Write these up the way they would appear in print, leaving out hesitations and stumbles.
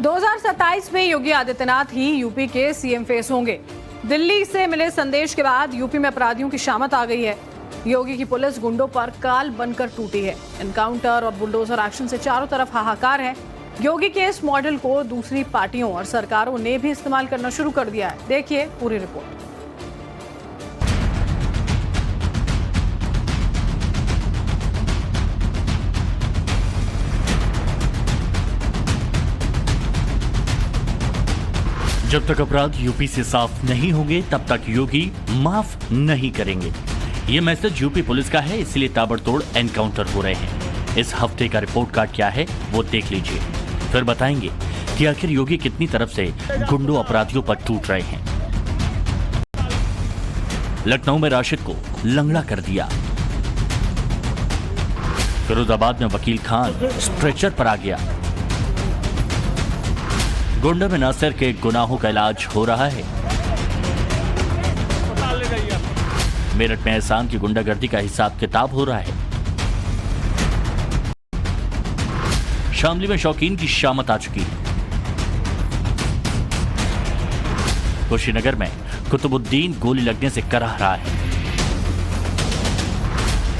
2027 में योगी आदित्यनाथ ही यूपी के CM face होंगे। दिल्ली से मिले संदेश के बाद यूपी में अपराधियों की शामत आ गई है। योगी की पुलिस गुंडों पर काल बनकर टूटी है। एनकाउंटर और बुलडोजर एक्शन से चारों तरफ हाहाकार है। योगी के इस मॉडल को दूसरी पार्टियों और सरकारों ने भी इस्तेमाल करना शुरू कर दिया है। देखिए पूरी रिपोर्ट। जब तक अपराध यूपी से साफ नहीं होंगे तब तक योगी माफ नहीं करेंगे। ये मैसेज यूपी पुलिस का है, इसलिए ताबड़तोड़ एनकाउंटर हो रहे हैं। इस हफ्ते का रिपोर्ट कार्ड क्या है वो देख लीजिए, फिर बताएंगे कि आखिर योगी कितनी तरफ से गुंडों अपराधियों पर टूट रहे हैं। लखनऊ में राशिद को लंगड़ा कर दिया। फिरोजाबाद में वकील खान स्ट्रेचर पर आ गया। गोंडा में नासिर के गुनाहों का इलाज हो रहा है। मेरठ में एहसान की गुंडागर्दी का हिसाब किताब हो रहा है। शामली में शौकीन की शामत आ चुकी है। कुशीनगर में कुतुबुद्दीन गोली लगने से कराह रहा है।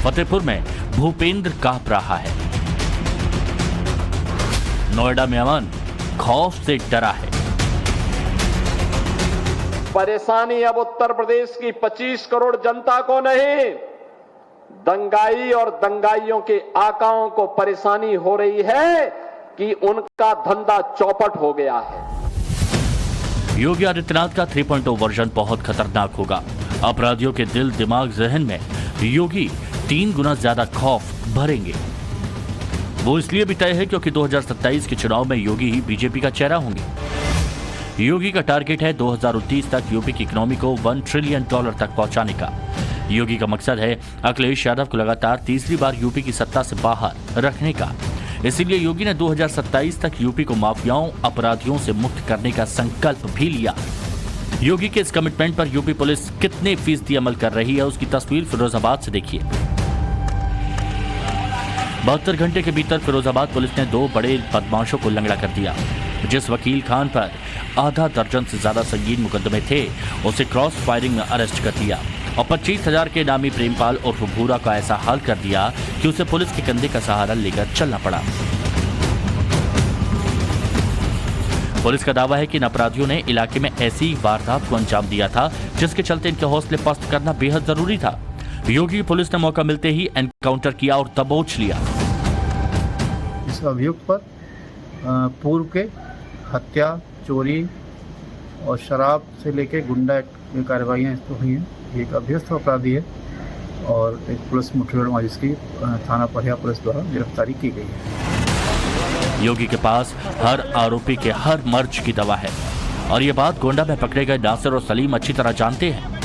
फतेहपुर में भूपेंद्र कांप रहा है। नोएडा में अमन खौफ से डरा है। परेशानी अब उत्तर प्रदेश की 25 करोड़ जनता को नहीं, दंगाई और दंगाइयों के आकाओं को परेशानी हो रही है कि उनका धंधा चौपट हो गया है। योगी आदित्यनाथ का 3.0 वर्जन बहुत खतरनाक होगा। अपराधियों के दिल दिमाग जहन में योगी 3 गुना ज्यादा खौफ भरेंगे। वो इसलिए भी तय है क्योंकि 2027 के चुनाव में योगी ही बीजेपी का चेहरा होंगे। योगी का टारगेट है 2029 तक यूपी की इकोनॉमी को $1 ट्रिलियन तक पहुंचाने का। योगी का मकसद है अखिलेश यादव को लगातार तीसरी बार यूपी की सत्ता से बाहर रखने का। इसीलिए योगी ने 2027 तक यूपी को माफियाओं अपराधियों से मुक्त करने का संकल्प भी लिया। योगी के इस कमिटमेंट पर यूपी पुलिस कितने फीसदी अमल कर रही है उसकी तस्वीर फिरोजाबाद से देखिए। 72 घंटे के भीतर फिरोजाबाद पुलिस ने 2 बड़े बदमाशों को लंगड़ा कर दिया। जिस वकील खान पर आधा दर्जन से ज्यादा संगीन मुकदमे थे उसे क्रॉस फायरिंग में अरेस्ट कर दिया और 25,000 के नामी प्रेमपाल और भूरा का ऐसा हाल कर दिया कि उसे पुलिस के कंधे का सहारा लेकर चलना पड़ा। पुलिस का दावा है कि इन अपराधियों ने इलाके में ऐसी वारदात को अंजाम दिया था जिसके चलते इनके हौसले पस्त करना बेहद जरूरी था। योगी पुलिस ने मौका मिलते ही एनकाउंटर किया और दबोच लिया। इस अभियुक्त पर पूर्व के हत्या, चोरी और शराब से लेकर गुंडा कार्रवाइयाँ इस पर हुई हैं। ये एक अभ्यस्त अपराधी है और एक पुलिस मुठभेड़ जिसकी थाना परिया पुलिस द्वारा गिरफ्तारी की गई है। योगी के पास हर आरोपी के हर मर्ज की दवा है और ये बात गोंडा में पकड़े गए नासिर और सलीम अच्छी तरह जानते हैं।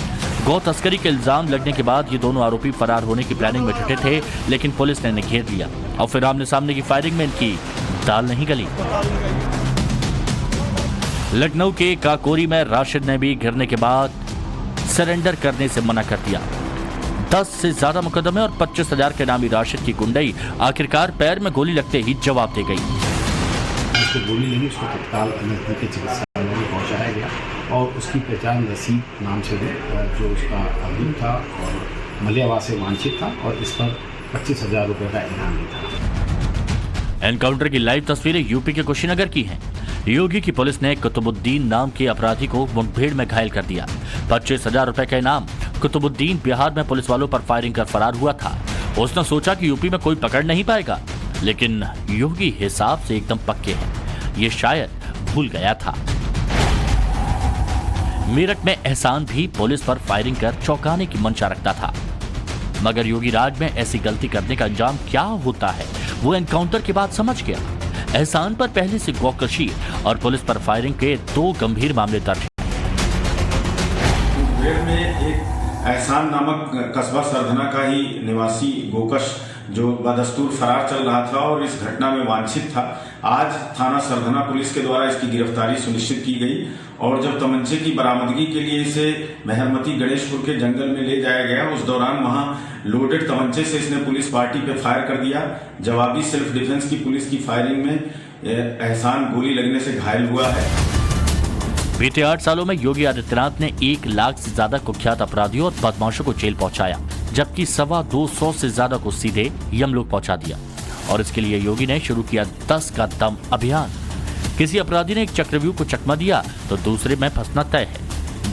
गौ तस्करी के इल्जाम लगने के बाद ये दोनों आरोपी फरार होने की प्लानिंग में जुटे थे, लेकिन पुलिस ने इन्हें घेर लिया और फिर आमने सामने की फायरिंग में इनकी दाल नहीं गली। लखनऊ के काकोरी में राशिद ने भी घिरने के बाद सरेंडर करने से मना कर दिया। 10 से ज्यादा मुकदमे और 25,000 के नामी राशिद की गुंडई आखिरकार पैर में गोली लगते ही जवाब दे गई। उसको गोली लगी, उसको तत्काल नजदीकी चिकित्सालय में पहुंचाया गया और उसकी पहचान रसीद नाम से हुई, जो उसका अभियुक्त था और मलियावाद से वांछित था और इस पर 25,000 रुपये का इनाम भी था। एनकाउंटर की लाइव तस्वीरें यूपी के कुशीनगर की हैं। योगी की पुलिस ने कुतुबुद्दीन नाम के अपराधी को मुठभेड़ में घायल कर दिया। 25,000 रुपए का इनाम। कुतुबुद्दीन बिहार में पुलिस वालों पर फायरिंग कर फरार हुआ था। उसने सोचा कि यूपी में कोई पकड़ नहीं पाएगा, लेकिन योगी हिसाब से एकदम पक्के हैं, ये शायद भूल गया था। मेरठ में एहसान भी पुलिस पर फायरिंग कर चौंकाने की मंशा रखता था, मगर योगी राज में ऐसी गलती करने का अंजाम क्या होता है वो एनकाउंटर के बाद समझ गया। एहसान पर पहले से गौकशी और पुलिस पर फायरिंग के 2 गंभीर मामले दर्ज हैं। मुठभेड़ में एक एहसान नामक कस्बा सरधना का ही निवासी गोकश जो बदस्तूर फरार चल रहा था और इस घटना में वांछित था। आज थाना सरधना पुलिस के द्वारा इसकी गिरफ्तारी सुनिश्चित की गई और जब तमंचे की बरामदगी के लिए इसे मेहरमती गणेशपुर के जंगल में ले जाया गया, उस दौरान वहां लोडेड तमंचे से इसने पुलिस पार्टी पे फायर कर दिया। जवाबी सेल्फ डिफेंस की पुलिस की फायरिंग में एहसान गोली लगने से घायल हुआ है। बीते 8 सालों में योगी आदित्यनाथ ने 1 लाख से ज्यादा कुख्यात अपराधियों और बदमाशों को जेल पहुंचाया, जबकि 225 से ज्यादा को सीधे यमलोक पहुंचा दिया। और इसके लिए योगी ने शुरू किया 10 का दम अभियान। किसी अपराधी ने एक चक्रव्यूह को चकमा दिया तो दूसरे में फंसना तय है।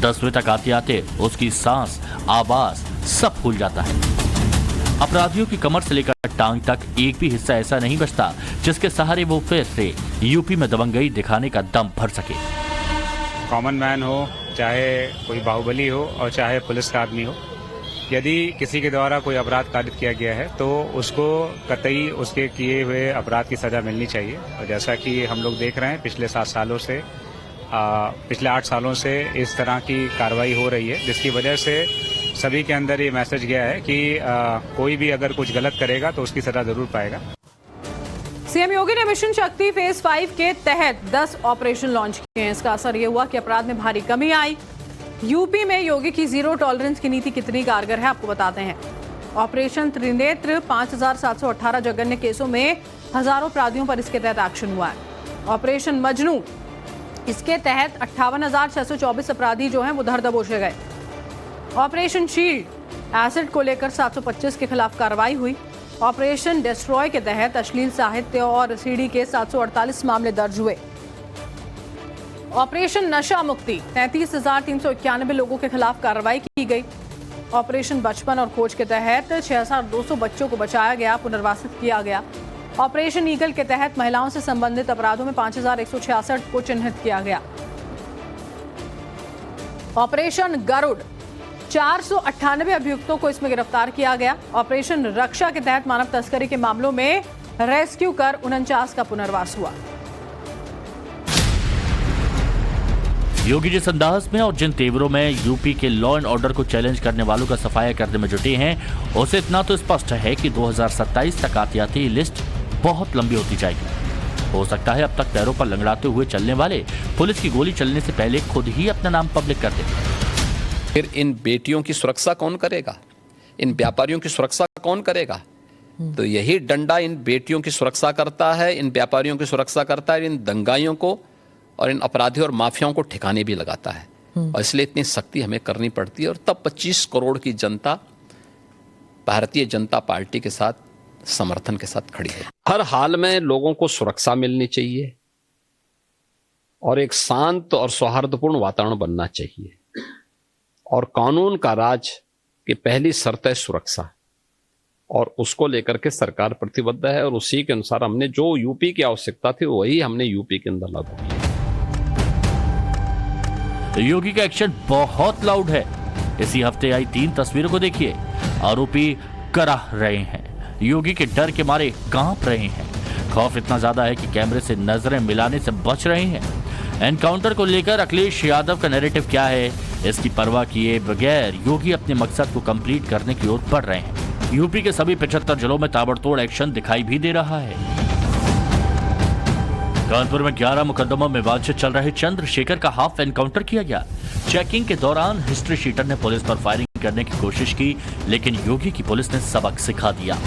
10वें तक आते आते उसकी सांस, आवाज सब भूल जाता है। अपराधियों की कमर से लेकर टांग तक एक भी हिस्सा ऐसा नहीं बचता जिसके सहारे वो फिर से यूपी में दबंगई दिखाने का दम भर सके। कॉमन मैन हो, चाहे कोई बाहुबली हो और चाहे पुलिस का आदमी हो, यदि किसी के द्वारा कोई अपराध कारित किया गया है तो उसको कतई उसके किए हुए अपराध की सजा मिलनी चाहिए। और जैसा कि हम लोग देख रहे हैं पिछले 8 सालों से इस तरह की कार्रवाई हो रही है, जिसकी वजह से सभी के अंदर ये मैसेज गया है कि कोई भी अगर कुछ गलत करेगा तो उसकी सजा जरूर पाएगा। सीएम योगी ने मिशन शक्ति फेज 5 के तहत 10 ऑपरेशन लॉन्च किए हैं। इसका असर ये हुआ कि अपराध में भारी कमी आई। यूपी में योगी की जीरो टॉलरेंस की नीति कितनी कारगर है आपको बताते हैं। ऑपरेशन त्रिनेत्र 5718 जघन्य केसों में हजारों अपराधियों पर इसके तहत एक्शन हुआ है। ऑपरेशन मजनू, इसके तहत 58,624 अपराधी जो हैं वो धर दबोचे गए। ऑपरेशन शील्ड, एसिड को लेकर 725 के खिलाफ कार्रवाई हुई। ऑपरेशन डिस्ट्रॉय के तहत अश्लील साहित्य और सीडी के 748 मामले दर्ज हुए। ऑपरेशन नशा मुक्ति, 33,391 लोगों के खिलाफ कार्रवाई की गई। ऑपरेशन बचपन और खोज के तहत 6,200 बच्चों को बचाया गया, पुनर्वासित किया गया। ऑपरेशन ईगल के तहत महिलाओं से संबंधित अपराधों में 5,166 को चिन्हित किया गया। ऑपरेशन गरुड़, 498 अभियुक्तों को इसमें गिरफ्तार किया गया। ऑपरेशन रक्षा के तहत मानव तस्करी के मामलों में रेस्क्यू कर 49 का पुनर्वास हुआ। योगी जिस अंदाज में और जिन तेवरों में यूपी के लॉ एंड ऑर्डर को चैलेंज करने वालों का सफाया करने में जुटे हैं, उसे इतना तो स्पष्ट है कि 2027 तक आती आती लिस्ट बहुत लंबी होती जाएगी। हो सकता है अब तक पैरों पर लंगड़ाते हुए चलने वाले पुलिस की गोली चलने से पहले खुद ही अपना नाम पब्लिक कर दे। फिर इन बेटियों की सुरक्षा कौन करेगा? इन व्यापारियों की सुरक्षा कौन करेगा? तो यही डंडा इन बेटियों की सुरक्षा करता है, इन व्यापारियों की सुरक्षा करता है, इन दंगाइयों को और इन अपराधियों और माफियाओं को ठिकाने भी लगाता है। और इसलिए इतनी सख्ती हमें करनी पड़ती है। और तब 25 करोड़ की जनता भारतीय जनता पार्टी के साथ समर्थन के साथ खड़ी है। हर हाल में लोगों को सुरक्षा मिलनी चाहिए और एक शांत और सौहार्दपूर्ण वातावरण बनना चाहिए। और कानून का राज की पहली शर्त है सुरक्षा, और उसको लेकर के सरकार प्रतिबद्ध है। और उसी के अनुसार हमने जो यूपी की आवश्यकता थी वही हमने यूपी के अंदर लागू किया। योगी का एक्शन बहुत लाउड है। इसी हफ्ते आई 3 तस्वीरों को देखिए। आरोपी कराह रहे हैं, योगी के डर के मारे कांप रहे हैं। खौफ इतना ज्यादा है कि कैमरे से नजरें मिलाने से बच रहे हैं। एनकाउंटर को लेकर अखिलेश यादव का नैरेटिव क्या है, इसकी परवाह किए बगैर योगी अपने मकसद को कंप्लीट करने की ओर बढ़ रहे हैं। यूपी के सभी 75 जिलों में ताबड़तोड़ एक्शन दिखाई भी दे रहा है। कानपुर में 11 मुकदमों में वांछित चल रहे चंद्रशेखर का हाफ एनकाउंटर किया गया। चेकिंग के दौरान हिस्ट्री शीटर ने पुलिस पर फायरिंग करने की कोशिश की, लेकिन योगी की पुलिस ने सबक सिखा दिया।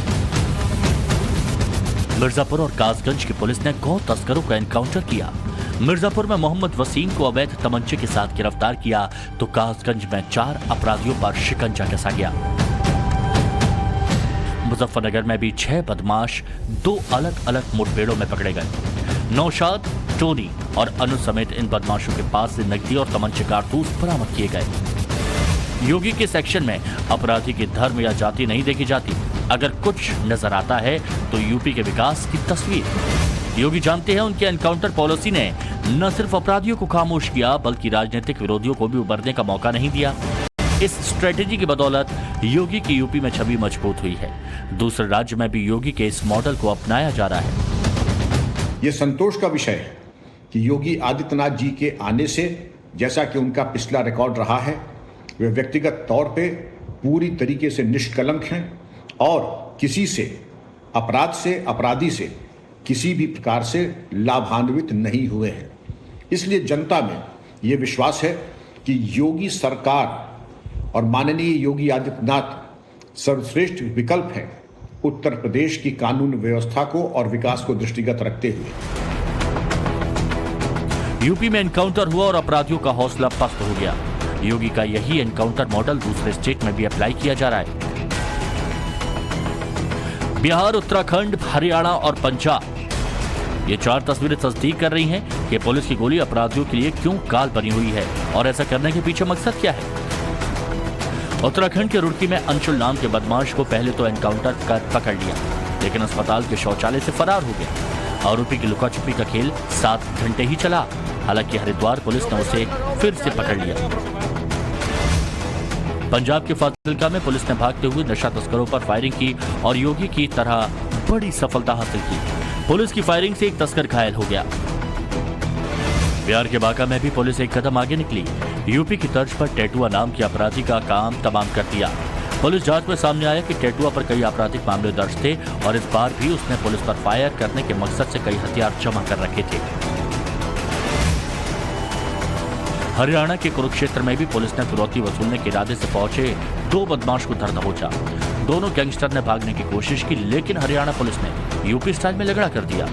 मिर्जापुर और कासगंज की पुलिस ने गौ तस्करों का एनकाउंटर किया। मिर्जापुर में मोहम्मद वसीम को अवैध तमंचे के साथ गिरफ्तार किया, तो कासगंज में 4 अपराधियों पर शिकंजा कसा गया। मुजफ्फरनगर में भी 6 बदमाश 2 अलग अलग मुठभेड़ों में पकड़े गए। नौशाद, टोनी और अनु समेत इन बदमाशों के पास से नकदी और तमंचे कारतूस बरामद किए गए। योगी के सेक्शन में अपराधी की धर्म या जाति नहीं देखी जाती। अगर कुछ नजर आता है तो यूपी के विकास की तस्वीर। योगी जानते हैं उनके एनकाउंटर पॉलिसी ने न सिर्फ अपराधियों को खामोश किया, बल्कि राजनीतिक विरोधियों को भी उभरने का मौका नहीं दिया। इस स्ट्रेटेजी की बदौलत योगी की यूपी में छवि मजबूत हुई है। दूसरे राज्य में भी योगी के इस मॉडल को अपनाया जा रहा है। ये संतोष का विषय है कि योगी आदित्यनाथ जी के आने से, जैसा कि उनका पिछला रिकॉर्ड रहा है, वे व्यक्तिगत तौर पे पूरी तरीके से निष्कलंक हैं और किसी से, अपराध से, अपराधी से किसी भी प्रकार से लाभान्वित नहीं हुए हैं। इसलिए जनता में ये विश्वास है कि योगी सरकार और माननीय योगी आदित्यनाथ सर्वश्रेष्ठ विकल्प हैं उत्तर प्रदेश की कानून व्यवस्था को और विकास को दृष्टिगत रखते हुए। यूपी में एनकाउंटर हुआ और अपराधियों का हौसला पस्त हो गया। योगी का यही एनकाउंटर मॉडल दूसरे स्टेट में भी अप्लाई किया जा रहा है। बिहार, उत्तराखंड, हरियाणा और पंजाब, ये 4 तस्वीरें तस्दीक कर रही हैं कि पुलिस की गोली अपराधियों के लिए क्यों काल बनी हुई है और ऐसा करने के पीछे मकसद क्या है। उत्तराखंड के रुड़की में अंशुल नाम के बदमाश को पहले तो एनकाउंटर कर पकड़ लिया, लेकिन अस्पताल के शौचालय से फरार हो गया। आरोपी की लुका छुपी का खेल 7 घंटे ही चला। हालांकि हरिद्वार पुलिस ने उसे फिर से पकड़ लिया। पंजाब के फाजिल्का में पुलिस ने भागते हुए नशा तस्करों पर फायरिंग की और योगी की तरह बड़ी सफलता हासिल की। पुलिस की फायरिंग से एक तस्कर घायल हो गया। बिहार के बांका में भी पुलिस एक कदम आगे निकली। यूपी की तर्ज पर टेटुआ नाम के अपराधी का काम तमाम कर दिया। पुलिस जांच में सामने आया कि टेटुआ पर कई आपराधिक मामले दर्ज थे और इस बार भी उसने पुलिस पर फायर करने के मकसद से कई हथियार जमा कर रखे थे। हरियाणा के कुरुक्षेत्र में भी पुलिस ने फिरौती वसूलने के इरादे से पहुंचे 2 बदमाश को धर दबोचा। दोनों गैंगस्टर ने भागने की कोशिश की, लेकिन हरियाणा पुलिस ने यूपी स्टाइल में लगड़ा कर दिया।